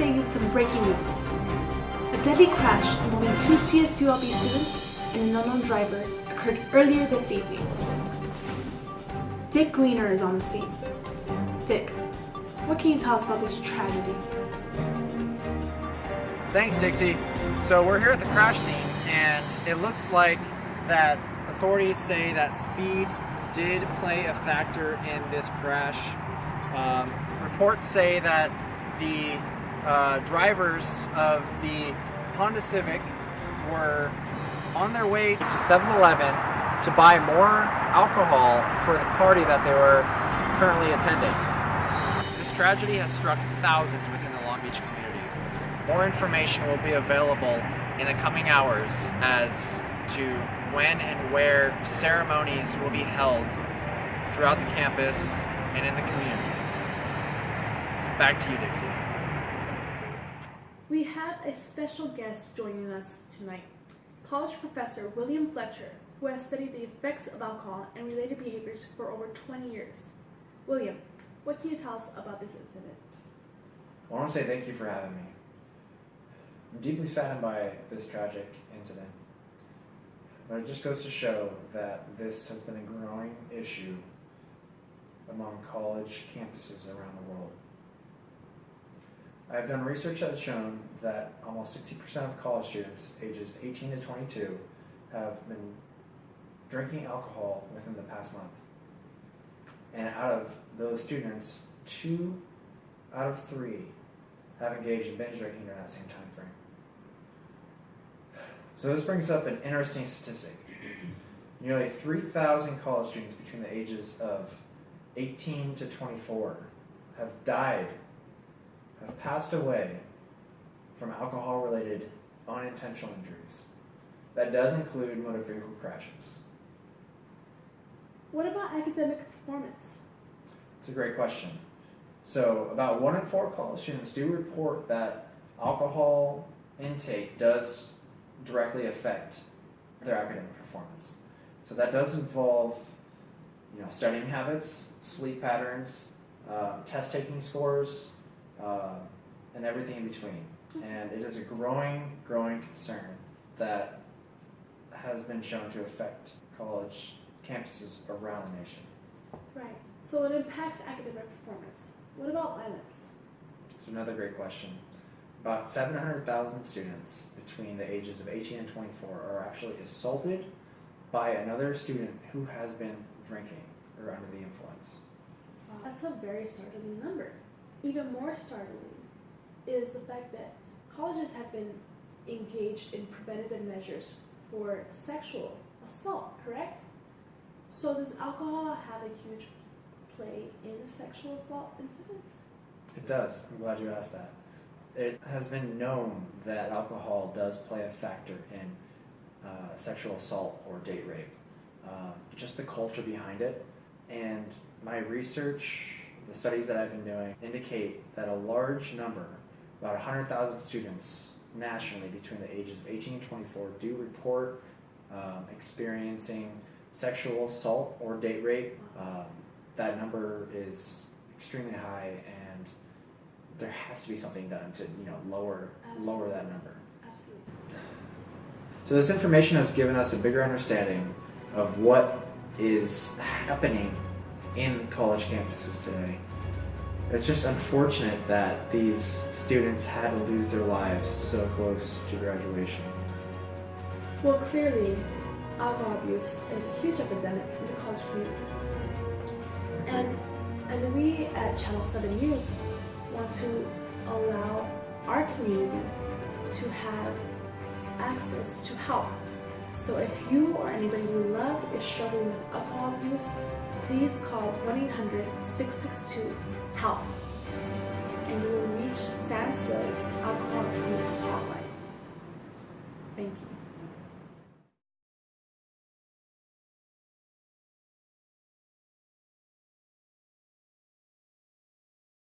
update you with some breaking news. A deadly crash involving two CSULB students and an unknown driver occurred earlier this evening. Dick Greener is on the scene. Dick, what can you tell us about this tragedy? Thanks, Dixie. So we're here at the crash scene, and it looks like that authorities say that speed did play a factor in this crash. Reports say that the drivers of the Honda Civic were on their way to 7-Eleven to buy more alcohol for the party that they were currently attending. This tragedy has struck thousands within the Long Beach community. More information will be available in the coming hours as to when and where ceremonies will be held throughout the campus and in the community. Back to you, Dixie. We have a special guest joining us tonight, college professor William Fletcher, who has studied the effects of alcohol and related behaviors for over 20 years. William, what can you tell us about this incident? I want to say thank you for having me. I'm deeply saddened by this tragic incident, but it just goes to show that this has been a growing issue among college campuses around the world. I've done research that has shown that almost 60% of college students ages 18 to 22 have been drinking alcohol within the past month. And out of those students, 2 out of 3 have engaged in binge drinking during that same time frame. So this brings up an interesting statistic. Nearly 3,000 college students between the ages of 18 to 24 have died, have passed away from alcohol-related unintentional injuries. That does include motor vehicle crashes. What about academic performance? It's a great question. So about 1 in 4 college students do report that alcohol intake does directly affect their academic performance. So that does involve, studying habits, sleep patterns, test-taking scores, and everything in between. And it is a growing concern that has been shown to affect college campuses around the nation. Right. So it impacts academic performance. What about violence? It's another great question. About 700,000 students between the ages of 18 and 24 are actually assaulted by another student who has been drinking or under the influence. Wow, that's a very startling number. Even more startling is the fact that colleges have been engaged in preventative measures for sexual assault, correct? So does alcohol have a huge play in sexual assault incidents? It does. I'm glad you asked that. It has been known that alcohol does play a factor in sexual assault or date rape. Just the culture behind it. And my research, the studies that I've been doing, indicate that a large number, about 100,000 students nationally between the ages of 18 and 24, do report experiencing sexual assault or date rape. That number is extremely high, and there has to be something done to lower that number. Absolutely. So this information has given us a bigger understanding of what is happening in college campuses today. It's just unfortunate that these students had to lose their lives so close to graduation. Well, clearly, alcohol abuse is a huge epidemic in the college community. And we at Channel 7 News want to allow our community to have access to help. So if you or anybody you love is struggling with alcohol abuse, please call 1-800-662-HELP and you will reach SAMHSA's alcohol abuse hotline. Thank you.